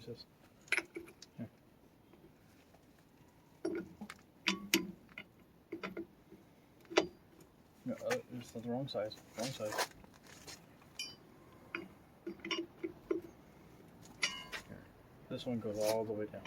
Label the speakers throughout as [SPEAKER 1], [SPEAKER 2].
[SPEAKER 1] this. Here. No, it's the wrong size. Wrong size. Here. This one goes all the way down.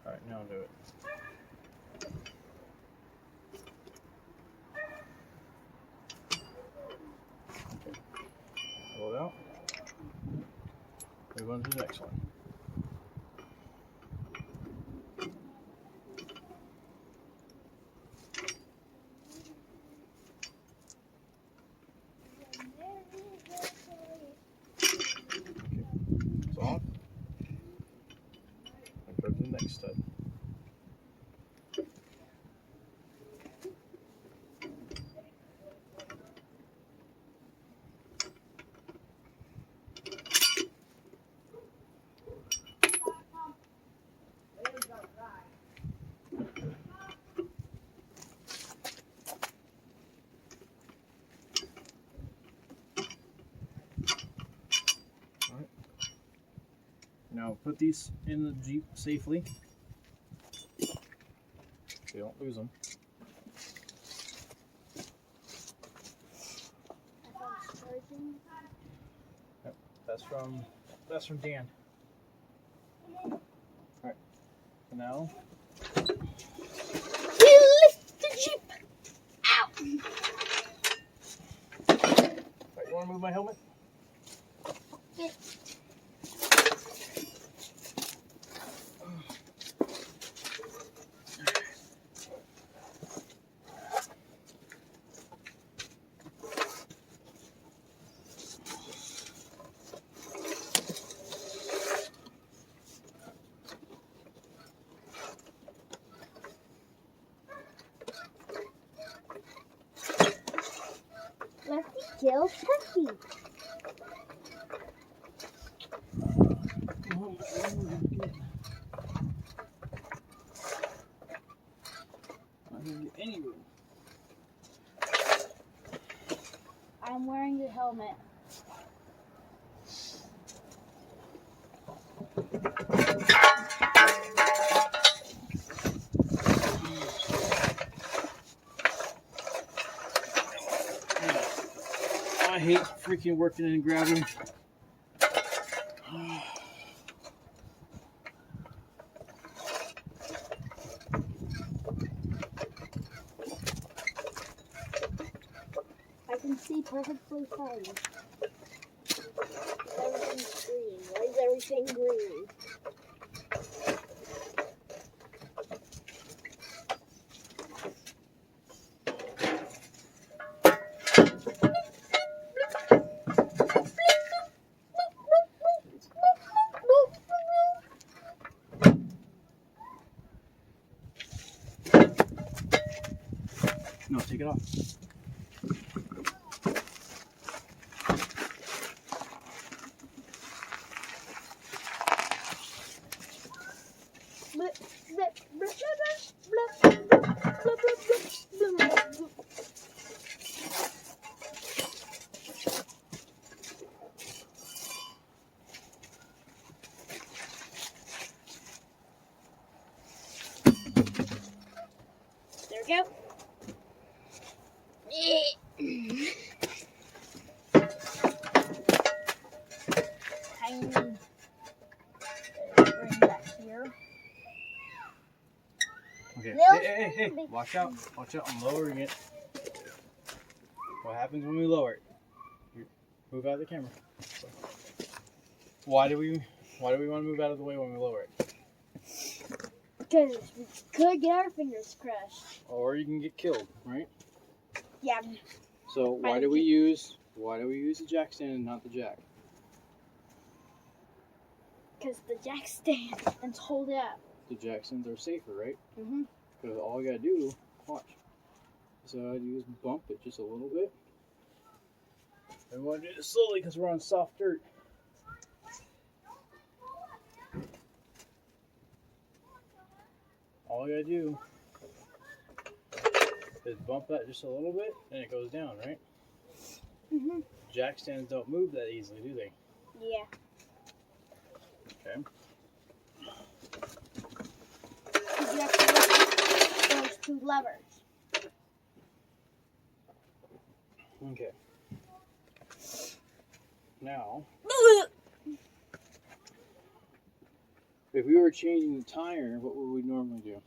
[SPEAKER 1] Alright, now do it. Okay. Pull it out. Move on to the next one. It's off. And go to the next stud. Now put these in the Jeep safely so you don't lose them. Yep, that's from Dan. Alright, so now
[SPEAKER 2] lift the Jeep out.
[SPEAKER 1] Alright, you want to move my helmet?
[SPEAKER 2] Okay. Lefty kills Turkey.
[SPEAKER 1] Not gonna get any room.
[SPEAKER 2] I'm wearing the helmet.
[SPEAKER 1] I hate freaking working in gravel.
[SPEAKER 2] I can see perfectly fine. Everything's green. Why is everything green?
[SPEAKER 1] No, take it off.
[SPEAKER 2] There we go. Tiny. Bring that here.
[SPEAKER 1] Okay.
[SPEAKER 2] Little
[SPEAKER 1] Hey. Watch out. Watch out. I'm lowering it. What happens when we lower it? You move out of the camera. Why do we want to move out of the way when we lower it?
[SPEAKER 2] Because we could get our fingers crushed.
[SPEAKER 1] Or you can get killed, right?
[SPEAKER 2] Yeah.
[SPEAKER 1] So why do we use the jack stand and not the jack?
[SPEAKER 2] Because the jack stand and hold it up.
[SPEAKER 1] The jack stands are safer, right?
[SPEAKER 2] Mm-hmm.
[SPEAKER 1] Because all you gotta do, watch. So you just bump it just a little bit. And we want to do this slowly because we're on soft dirt. All you gotta do is bump that just a little bit and it goes down, right?
[SPEAKER 2] Mm-hmm.
[SPEAKER 1] Jack stands don't move that easily, do they?
[SPEAKER 2] Yeah. 2 levers.
[SPEAKER 1] Okay. Now, if we were changing the tire, what would we normally do?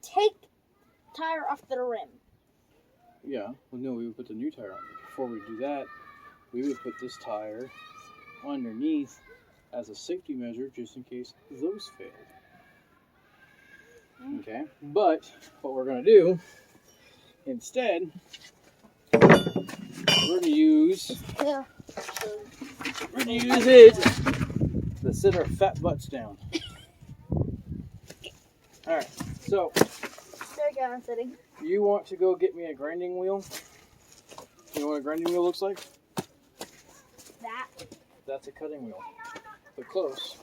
[SPEAKER 2] Take tire off the rim.
[SPEAKER 1] Yeah, well, no, we would put the new tire on. Before we do that, we would put this tire underneath as a safety measure just in case those failed. Okay, but what we're going to do instead, we're going to use it to sit our fat butts down. Alright, so
[SPEAKER 2] There you go, I'm sitting.
[SPEAKER 1] you want to go get me a grinding wheel? You know what a grinding wheel looks like?
[SPEAKER 2] That.
[SPEAKER 1] That's a cutting wheel. But close.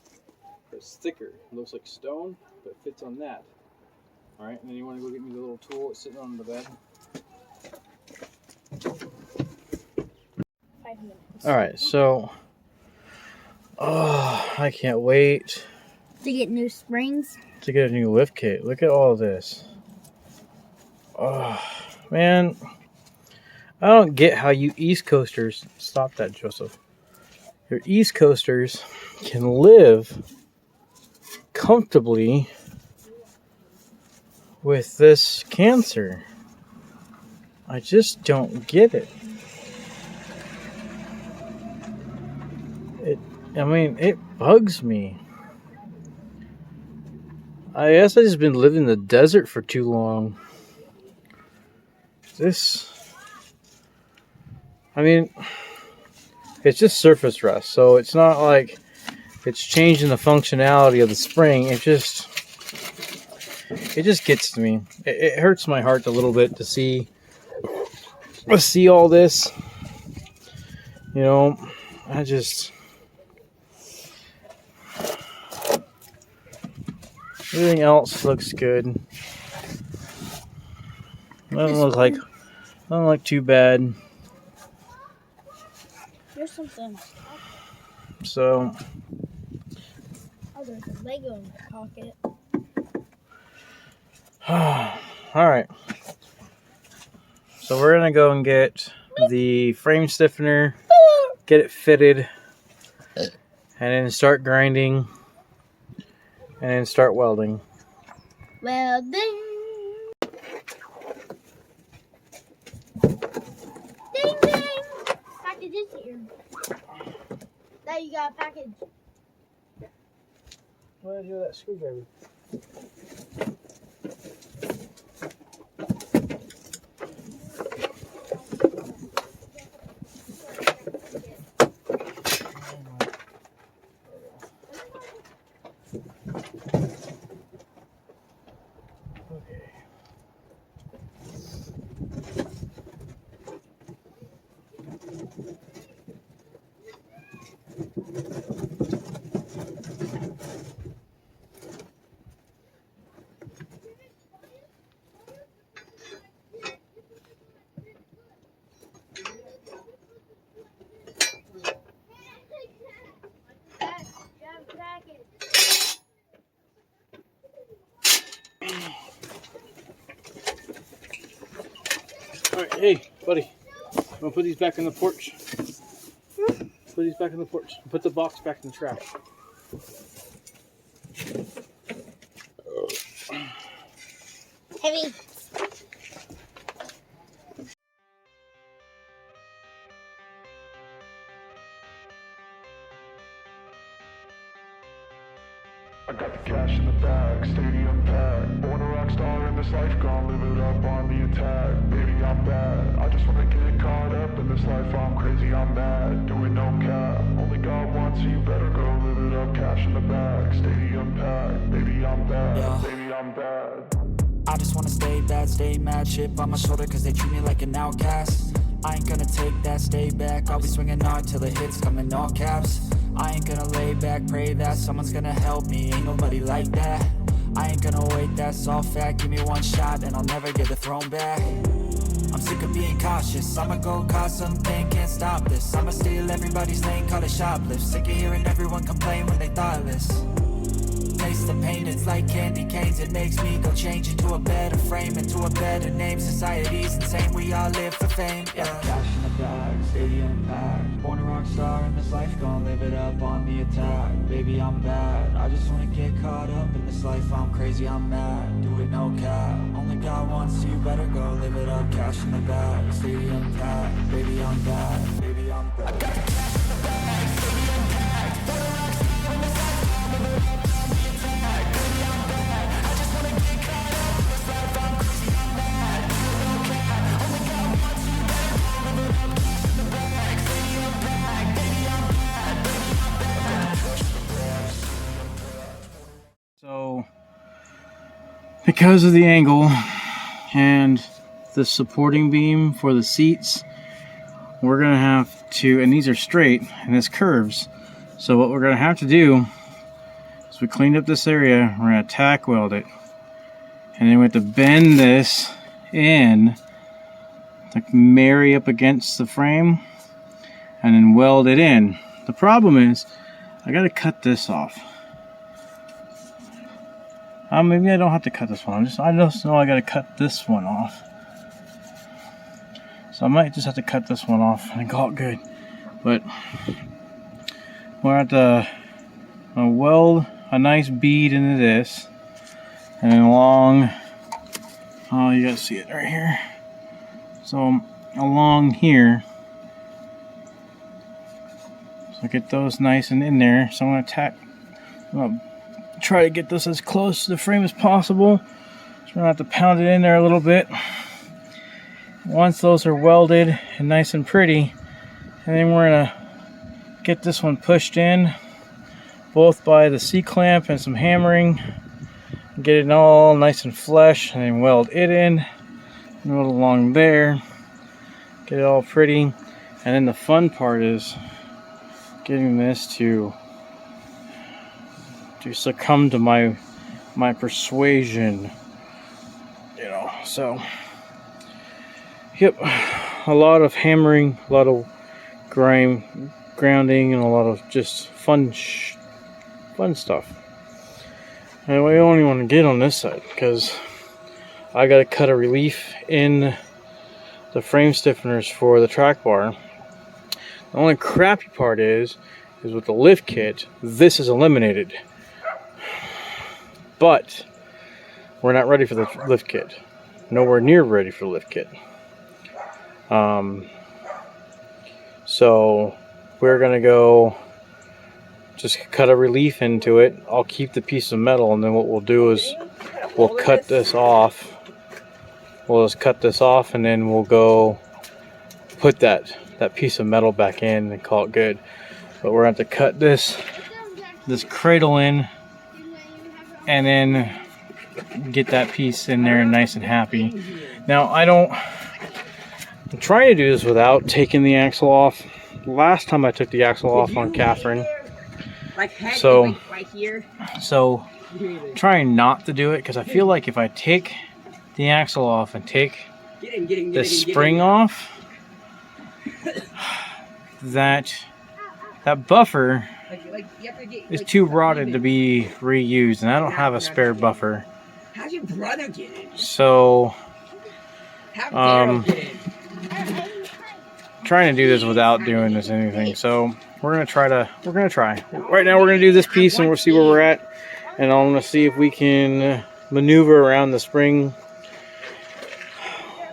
[SPEAKER 1] It's thicker. It looks like stone, but it fits on that. Alright, and then you want to go get me the little tool that's sitting on the bed.
[SPEAKER 2] 5 minutes.
[SPEAKER 1] Alright, so I can't wait
[SPEAKER 2] To get new springs.
[SPEAKER 1] to get a new lift kit. Look at all this. Oh, man. I don't get how you East Coasters, stop that, Joseph. Your East Coasters can live comfortably with this cancer. I just don't get it. It bugs me. I guess I've just been living in the desert for too long. It's just surface rust, so it's not like it's changing the functionality of the spring. It just gets to me. It hurts my heart a little bit to see all this. You know, everything else looks good. Doesn't look too bad.
[SPEAKER 2] Here's something.
[SPEAKER 1] So,
[SPEAKER 2] Oh, there's a Lego in my pocket.
[SPEAKER 1] alright. So we're gonna go and get the frame stiffener, get it fitted, and then start grinding, and then start welding.
[SPEAKER 2] Welding. Ding ding! Package is here. There you got a package.
[SPEAKER 1] What did I do with that screwdriver? Alright, hey, buddy. I'm gonna put these back in the porch. Put these back in the porch. Put the box back in the trash.
[SPEAKER 2] Heavy.
[SPEAKER 3] I got the cash in the bag, stadium packed. Born a rock star in this life, gonna live it up on the attack. Baby, I'm bad. I just wanna get caught up in this life. I'm crazy, I'm mad. Doing no cap. Only God wants, so you better go live it up. Cash in the bag, stadium packed. Baby, I'm bad.
[SPEAKER 4] Yeah.
[SPEAKER 3] Baby, I'm bad.
[SPEAKER 4] I just wanna stay bad, stay mad, chip on my shoulder cause they treat me like an outcast. I ain't gonna take that, stay back, I'll be swinging hard till the hits come in all caps. I ain't gonna lay back, pray that someone's gonna help me, ain't nobody like that. I ain't gonna wait, that's all fact, give me one shot and I'll never get the throne back. I'm sick of being cautious, I'ma go cause something, can't stop this. I'ma steal everybody's lane, call it shoplift. Sick of hearing everyone complain when they thoughtless. taste the pain. It's like candy canes, it makes me go change into a better frame, into a better name. Society's insane, we all live for fame, yeah. Cash in the bag, stadium packed. Born a rock star in this life, gonna live it up on the attack. Baby, I'm bad, I just wanna get caught up in this life. I'm crazy, I'm mad, do it no cap. Only God wants you, better go live it up. Cash in the bag, stadium packed. Baby, I'm bad, baby, I'm bad. I got cash in the bag, stadium packed. Born a rock star in this life, gonna live it up on the attack. Baby, I'm bad, I just wanna get caught up in this life. I'm crazy, I'm mad, do it no cap. Only God wants you, better go live it up. Cash in the bag, stadium packed. Baby, I'm bad, baby, I'm bad.
[SPEAKER 1] So, because of the angle and the supporting beam for the seats, we're gonna have to, and these are straight and this curves, so what we're gonna have to do is we cleaned up this area, we're gonna tack weld it, and then we have to bend this in like marry up against the frame and then weld it in. The problem is I gotta cut this off. Maybe I don't have to cut this one. I just know I gotta cut this one off. So I might just have to cut this one off and call it good. But we're at the weld a nice bead into this, and then along. Oh, you gotta see it right here. So along here. So get those nice and in there. So I'm gonna try to get this as close to the frame as possible. So we're gonna have to pound it in there a little bit. Once those are welded and nice and pretty, and then we're gonna get this one pushed in, both by the C-clamp and some hammering, get it all nice and flush, and then weld it in, and weld along there, get it all pretty. And then the fun part is getting this to succumb to my persuasion, you know. So yep, a lot of hammering, a lot of grounding, and a lot of just fun stuff. And we only want to get on this side because I got to cut a relief in the frame stiffeners for the track bar. The only crappy part is with the lift kit, this is eliminated. But we're not ready for the lift kit. Nowhere near ready for the lift kit. So we're gonna go just cut a relief into it. I'll keep the piece of metal, and then what we'll do is we'll cut this off. We'll just cut this off, and then we'll go put that piece of metal back in and call it good. But we're gonna have to cut this cradle in, and then get that piece in there nice and happy. Now I'm trying to do this without taking the axle off. Last time I took the axle off on Catherine, so trying not to do it, because I feel like if I take the axle off and take the spring off, that buffer is too rotted to be reused, and I don't have a spare buffer.
[SPEAKER 5] How'd your brother get it?
[SPEAKER 1] So trying to do this without doing this anything. So we're gonna try. Right now we're gonna do this piece and we'll see where we're at, and I'm gonna see if we can maneuver around the spring.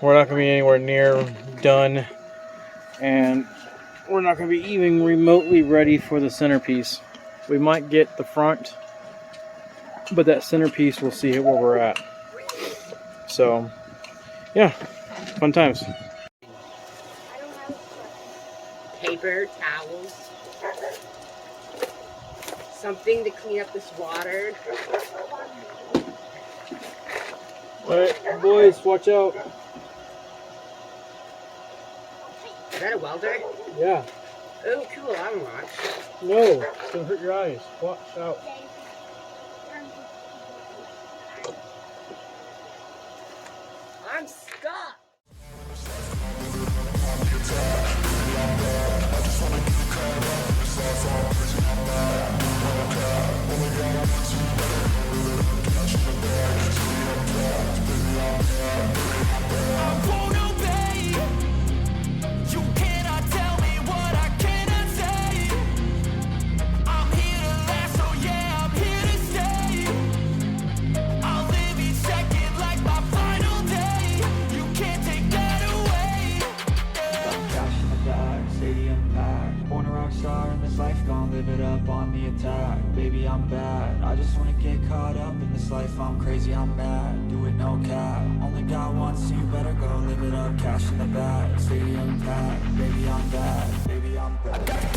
[SPEAKER 1] We're not gonna be anywhere near done, and we're not gonna be even remotely ready for the centerpiece. We might get the front, but that centerpiece, we'll see where we're at. So yeah, fun times.
[SPEAKER 5] Paper towels, something to clean up this water.
[SPEAKER 1] Alright, boys, watch out.
[SPEAKER 5] Is that a welder?
[SPEAKER 1] Yeah.
[SPEAKER 5] Oh, cool. I don't watch.
[SPEAKER 1] No, it's gonna hurt your eyes. Watch out.
[SPEAKER 5] I'm stuck.
[SPEAKER 3] Only God wants you better
[SPEAKER 4] gon' live it up on the attack. Baby, I'm bad, I just wanna get caught up in this life. I'm crazy, I'm mad, do it no cap. Only got one, so you better go live it up. Cash in the bag, stadium packed. Baby, I'm bad, baby, I'm bad.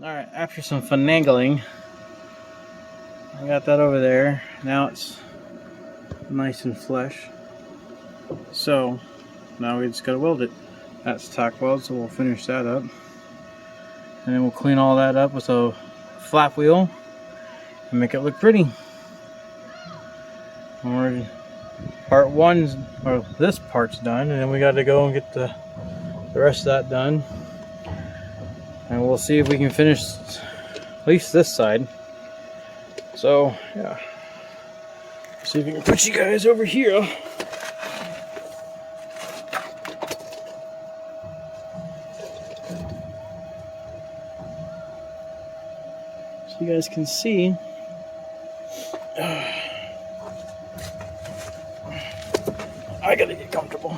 [SPEAKER 1] Alright, after some finagling, I got that over there. Now it's nice and flush. So now we just gotta weld it. That's tack weld, so we'll finish that up. And then we'll clean all that up with a flap wheel and make it look pretty. Already, part one's, or this part's done, and then we gotta go and get the rest of that done. And we'll see if we can finish at least this side. So, yeah. See if we can put you guys over here. So you guys can see. I gotta get comfortable.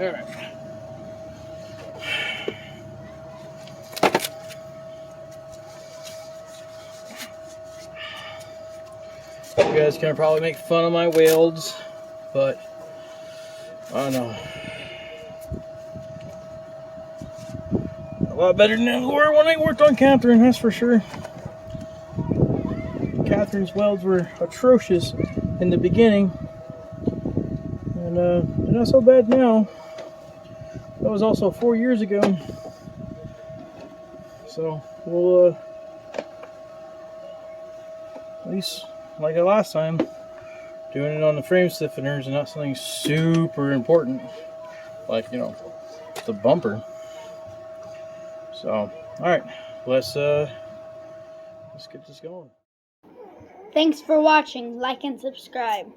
[SPEAKER 1] All right. You guys can probably make fun of my welds, but I don't know. A lot better than they were when I worked on Catherine, that's for sure. Catherine's welds were atrocious in the beginning, and they're not so bad now. That was also 4 years ago. So we'll at least like the last time, doing it on the frame stiffeners and not something super important like, you know, the bumper. So all right, let's get this going.
[SPEAKER 2] Thanks for watching. Like and subscribe.